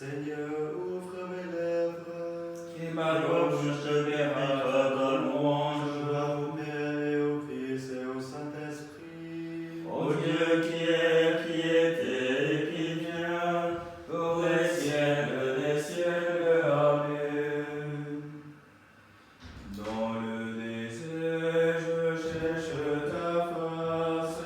Seigneur, ouvre mes lèvres. Et ma bouche te bénira de louange. Gloire au Père et au Fils et au Saint-Esprit. Ô Dieu qui est, qui était et qui vient, pour les siècles des siècles. Amen. Dans le désert, je cherche ta face.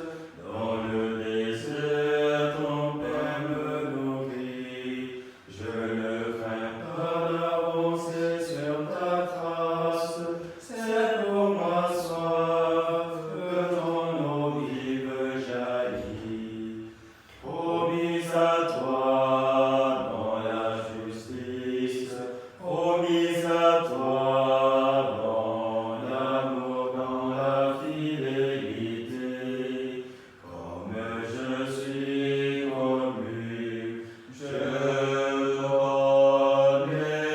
Dans le désert, ton Père me nourrit. Je ne crains pas d'avancer sur ta trace. C'est pour ma soif que ton eau vive jaillit. Promis à toi dans la justice, promis à toi dans l'amour, dans la fidélité. Comme je suis connu, je connaîtrai.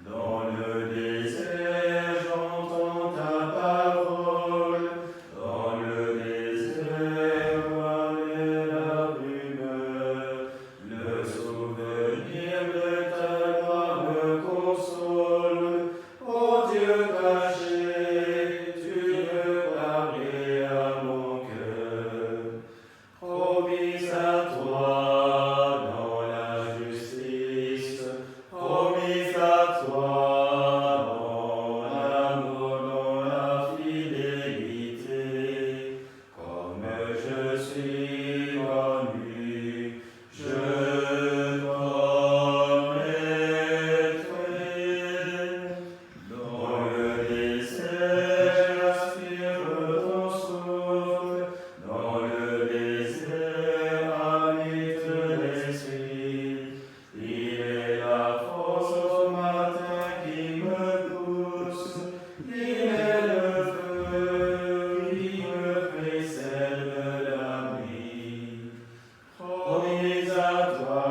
Dans le désert, j'entends ta parole. Dans le désert, voilée la rumeur. Le souvenir de ta gloire me console. Ô Dieu caché, tu veux parler à mon cœur. Promis à toi dans la justice, promis à toi dans l'amour, dans la fidélité. Comme je suis connu, je connaîtrai. Dans le désert, j'aspire ton souffle. Dans le désert, habite l'esprit. Il est la force au matin qui me pousse. Il est le feu qui me précède la nuit. Promis à toi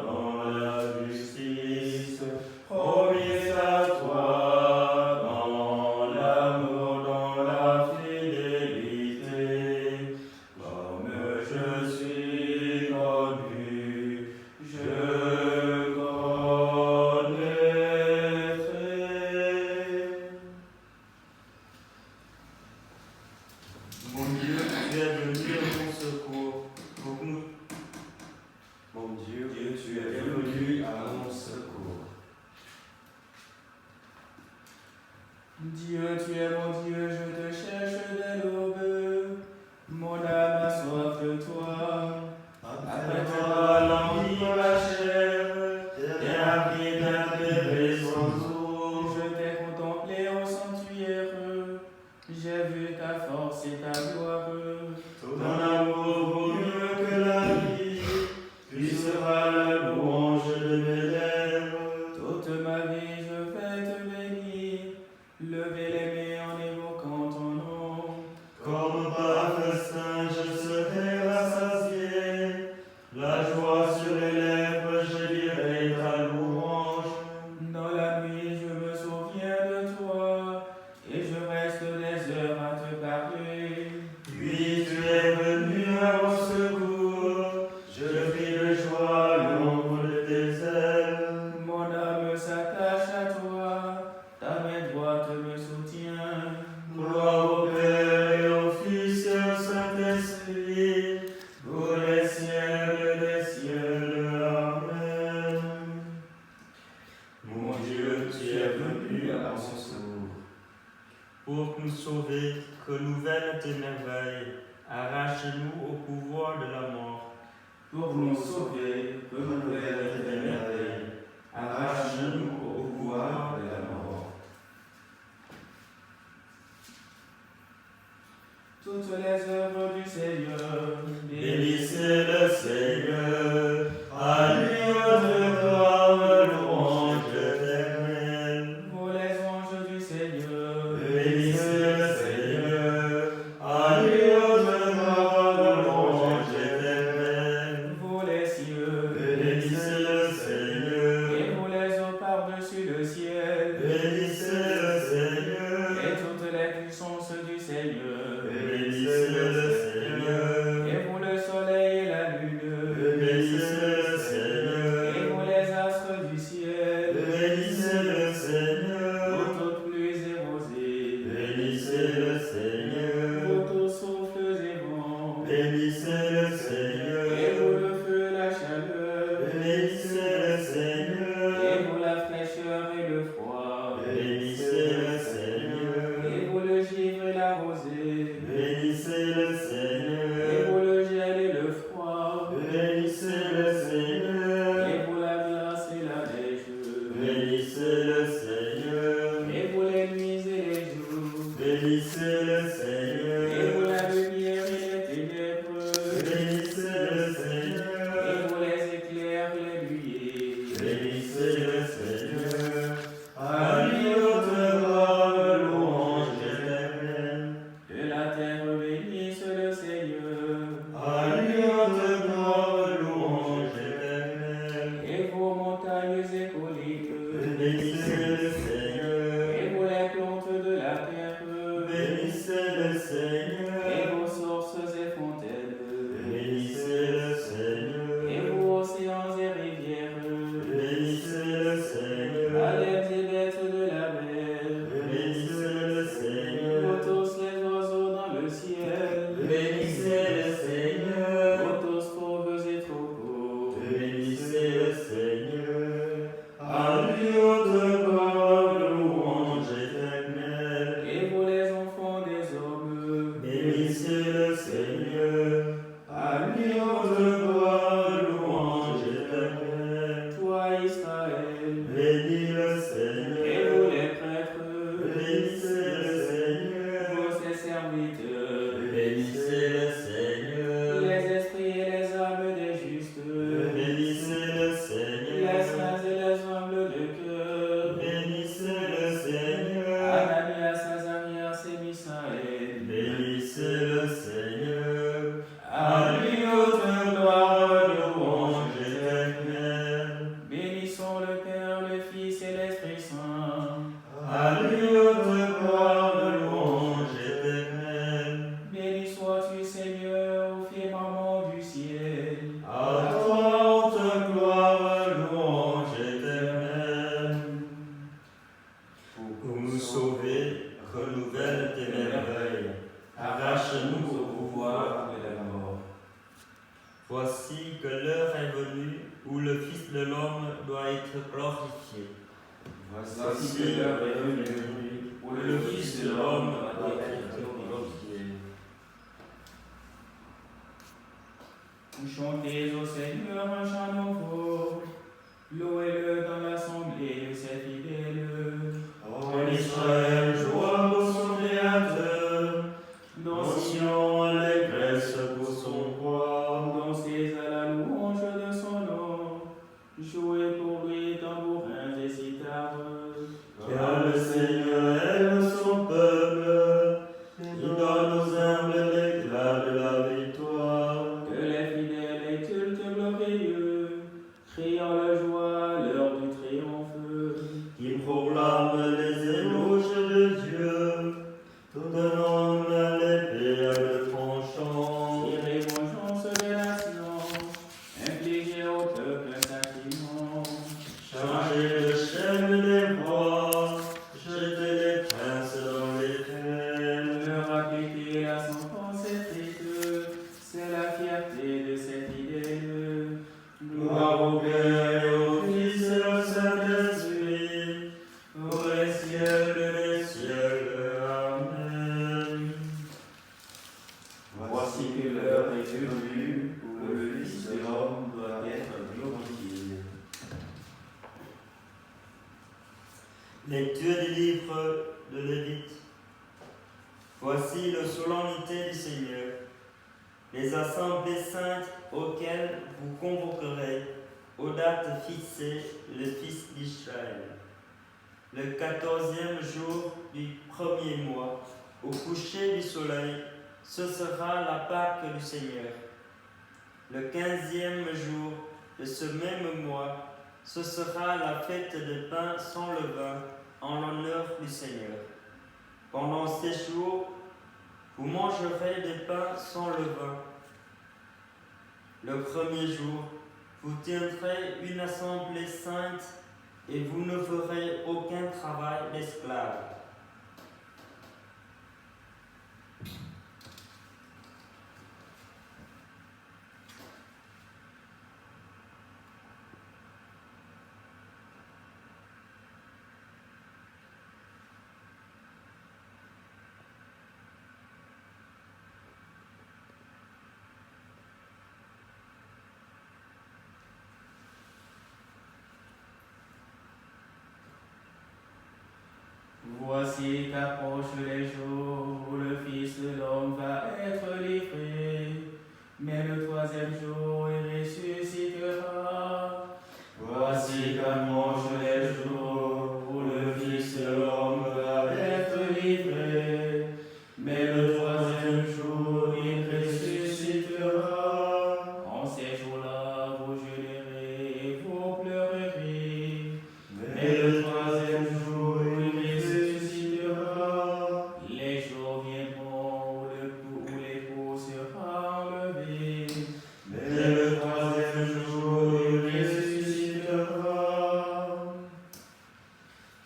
dans la justice, promis à toi dans l'amour, dans la fidélité. Comme je suis connu, je connaîtrai. Mon Dieu, tu es venu à mon secours. Mon Dieu, Tu es venu à mon secours. Dieu, tu es mon Dieu, je te cherche dès l'aube. Mon âme a soif de toi. Après toi, l'envie de la chair, t'es avide bébé sans eau. Je t'ai contemplé au sanctuaire, j'ai vu ta force et ta gloire. Ton amour vaut mieux que la vie, tu seras la louange de mes lèvres. Toute ma vie, je vais te bénir, lever les mains en évoquant ton nom. Comme par festin, je serai rassasié. La Voici que l'heure est venue où le Fils de l'homme doit être glorifié. Voici que l'heure est venue où le Fils de l'homme doit être glorifié. Chantez au Seigneur un chant nouveau, louez-le dans l'assemblée de ses fidèles. En Israël, joie pour son Créateur, dans Sion, allégresse pour son roi. Dansez à la louange de son nom, jouez pour lui tambourins et cithares. Car le Seigneur aime son peuple, il donne aux humbles l'éclat de la victoire. Que les fidèles et cultes glorieux crient en la joie l'heure du triomphe. Qui proclame les éloges de Dieu, tout un homme à l'épée à le tranchant. Tirez vengeance des nations, infligez au peuple un châtiment. Changez le chef des rois, jetez les princes dans les terres. Leur appliquer la sentence écrite, c'est la fierté de ses fidèles. Gloire au Père et au Fils et au Saint-Esprit, pour les siècles des siècles. Amen. Voici que l'heure est venue où le Fils de l'homme doit être glorifié. Lecture du livre de Lévite. Voici la solennité du Seigneur, les assemblées saintes auxquelles vous convoquerez aux dates fixées le Fils d'Israël. Le 14e jour du premier mois, au coucher du soleil, ce sera la Pâque du Seigneur. Le 15e jour de ce même mois, ce sera la fête de pain sans levain en l'honneur du Seigneur. Pendant ces jours, vous mangerez des pains sans levain. Le premier jour, vous tiendrez une assemblée sainte et vous ne ferez aucun travail d'esclave. Voici qu'approchent les jours où le Fils de l'homme va être livré, mais le troisième jour il ressuscitera. Voici qu'approchent les jours où le Fils de l'homme va être livré, mais le troisième jour il ressuscitera. En ces jours-là, vous jeûnerez et vous pleurerez, mais le troisième jour il ressuscitera. Les jours viendront où l'époux sera enlevé, Mais le troisième jour, il ressuscitera.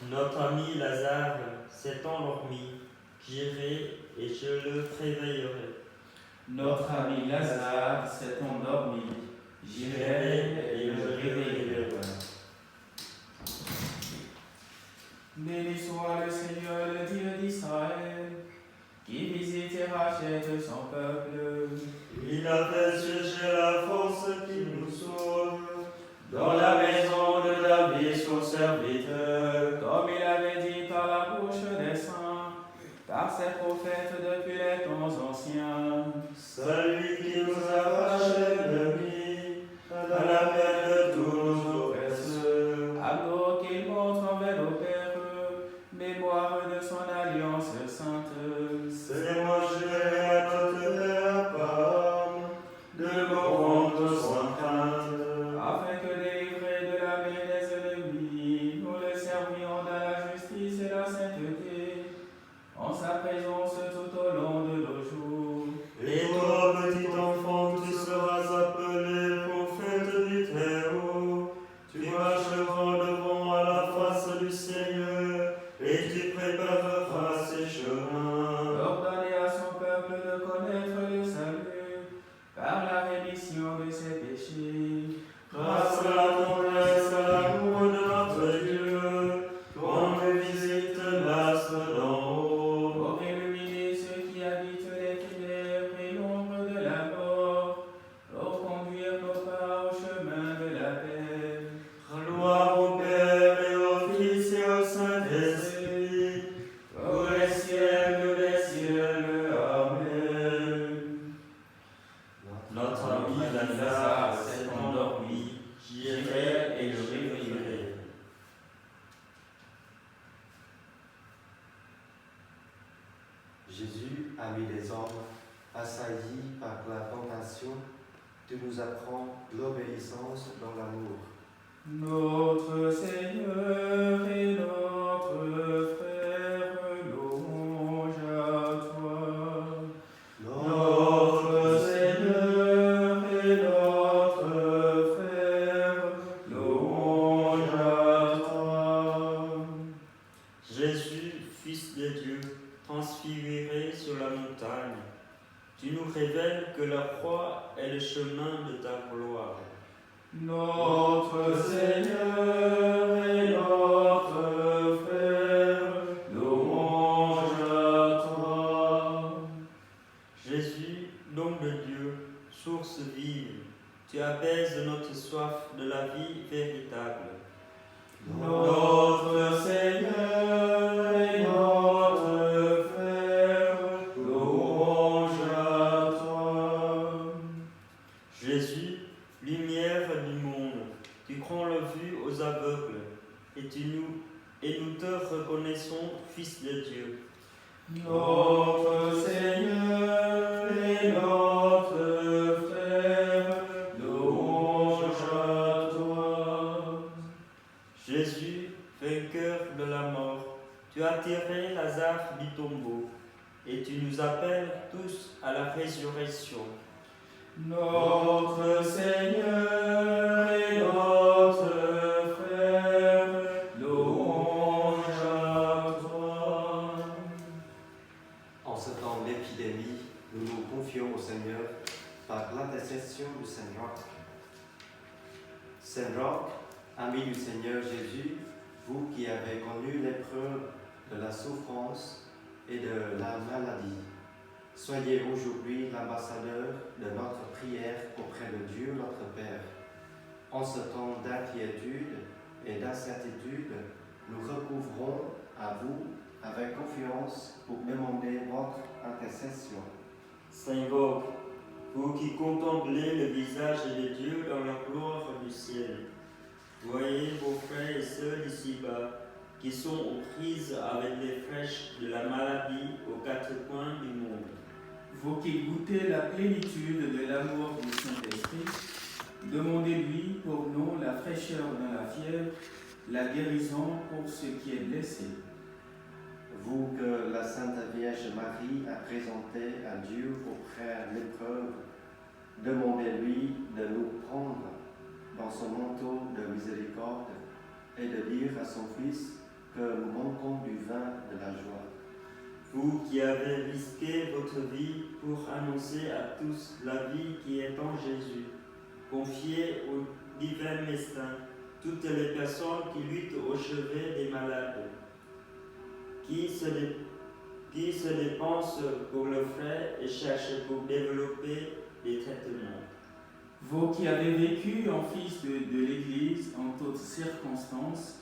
Notre ami Lazare s'est endormi. J'irai et je le réveillerai. Notre ami Lazare s'est endormi. J'irai et le réveillerai. Béni soit le Seigneur, le Dieu d'Israël, qui visite et rachète son peuple. Il a fait chercher la force qui nous sauve. Dans la maison de David, son serviteur, comme il avait dit par la bouche des saints, par ses prophètes depuis les temps anciens. Celui qui nous arrache l'ennemi, à la peine de tous nos oppresseurs. Alors qu'il montre envers nos pères, mémoire de son alliance sainte. C'est manger à notre Père Abraham, de corrompre sans crainte. Afin que délivrés de la main des ennemis, nous le servions dans la justice et la sainteté, en sa présence tout au long de nos jours. Et toi, petit enfant, tu seras appelé prophète du Très-Haut. Tu marcheras devant à la face du Seigneur, et tu prépareras ses chemins. Ordonnez à son peuple de connaître le salut, par la rémission de ses ses péchés. Grâce à la tendresse, à l'amour de notre Dieu, qu'on nous visite l'astre d'en haut. Pour illuminer ceux qui habitent les ténèbres et l'ombre de la mort, pour conduire nos pas au chemin de la paix. Gloire au Père et au Fils et au Saint-Esprit, Pour les siècles des siècles. Amen. Notre ami Lazare s'est endormi, j'irai et le réveillerai. Jésus, ami des hommes, assailli par la tentation, tu nous apprends l'obéissance dans l'amour. Notre Seigneur et notre frère, louange à toi. Notre Seigneur et notre frère, louange à toi. Jésus, Fils de Dieu, transfiguré sur la montagne, tu nous révèles que la croix est le chemin de ta gloire. Notre Seigneur et notre frère, louange à toi. Jésus, don de Dieu, source vive, tu apaises notre soif de la vie véritable. Notre Seigneur et notre frère, louange à toi. Jésus, lumière du monde, tu prends la vue aux aveugles, et nous te reconnaissons Fils de Dieu. Notre Seigneur et notre frère, louange à toi. Jésus, vainqueur de la mort, tu as tiré Lazare du tombeau, et tu nous appelles tous à la résurrection. Notre Seigneur et notre frère, louange à toi. En ce temps d'épidémie, nous nous confions au Seigneur par l'intercession du Saint Roch. Saint Roch, ami du Seigneur Jésus, vous qui avez connu l'épreuve de la souffrance et de la maladie, soyez aujourd'hui l'ambassadeur de notre prière auprès de Dieu notre Père. En ce temps d'inquiétude et d'incertitude, nous recouvrons à vous avec confiance pour demander votre intercession. Saint Roch, vous qui contemplez le visage de Dieu dans la gloire du ciel, voyez vos frères et sœurs ici-bas qui sont aux prises avec les flèches de la maladie aux quatre coins du monde. Vous qui goûtez la plénitude de l'amour du Saint-Esprit, demandez-lui pour nous la fraîcheur dans la fièvre, la guérison pour ce qui est blessé. Vous que la Sainte Vierge Marie a présenté à Dieu pour faire l'épreuve, demandez-lui de nous prendre dans son manteau de miséricorde et de dire à son Fils que nous manquons du vin de la joie. Vous qui avez risqué votre vie pour annoncer à tous la vie qui est en Jésus, confiez au divin destin toutes les personnes qui luttent au chevet des malades, qui se dépensent pour le frère et cherchent pour développer des traitements. Vous qui avez vécu en fils de l'Église en toutes circonstances,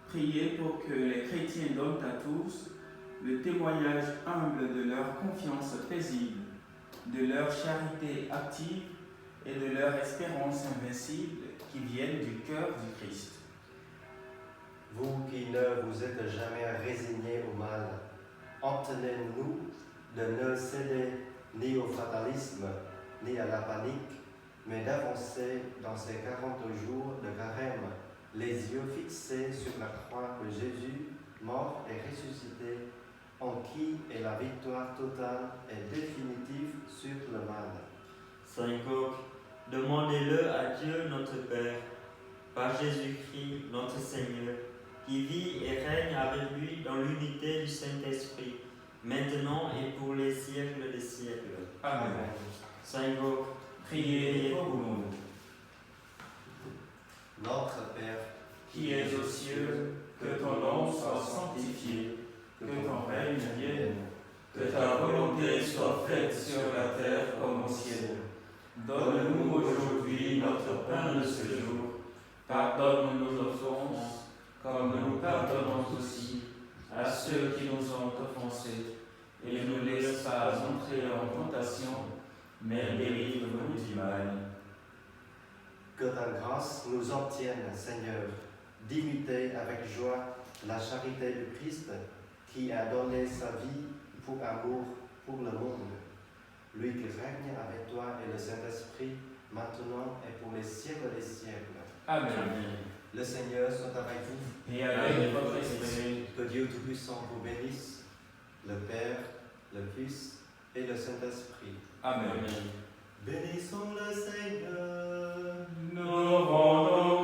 priez pour que les chrétiens donnent à tous le témoignage humble de leur confiance paisible, de leur charité active et de leur espérance invincible qui viennent du cœur du Christ. Vous qui ne vous êtes jamais résignés au mal, obtenez-nous de ne céder ni au fatalisme, ni à la panique, mais d'avancer dans ces 40 jours de carême, les yeux fixés sur la croix de Jésus, mort et ressuscité, en qui est la victoire totale et définitive sur le mal. Saint Roch, demandez-le à Dieu notre Père, par Jésus-Christ notre Seigneur, qui vit et règne avec lui dans l'unité du Saint-Esprit, maintenant et pour les siècles des siècles. Amen. Saint Roch, Priez pour nous. Pardonne nos offenses, comme nous pardonnons aussi à ceux qui nous ont offensés. Et ne nous laisse pas entrer en tentation, mais délivre-nous du mal. Que ta grâce nous obtienne, Seigneur, d'imiter avec joie la charité du Christ qui a donné sa vie pour amour pour le monde. Lui qui règne avec toi et le Saint-Esprit, maintenant et pour les siècles des siècles. Amen. Le Seigneur soit avec vous. Et avec votre esprit. Que Dieu Tout-Puissant vous bénisse, le Père, le Fils et le Saint-Esprit. Amen. Bénissons le Seigneur. Nous rendons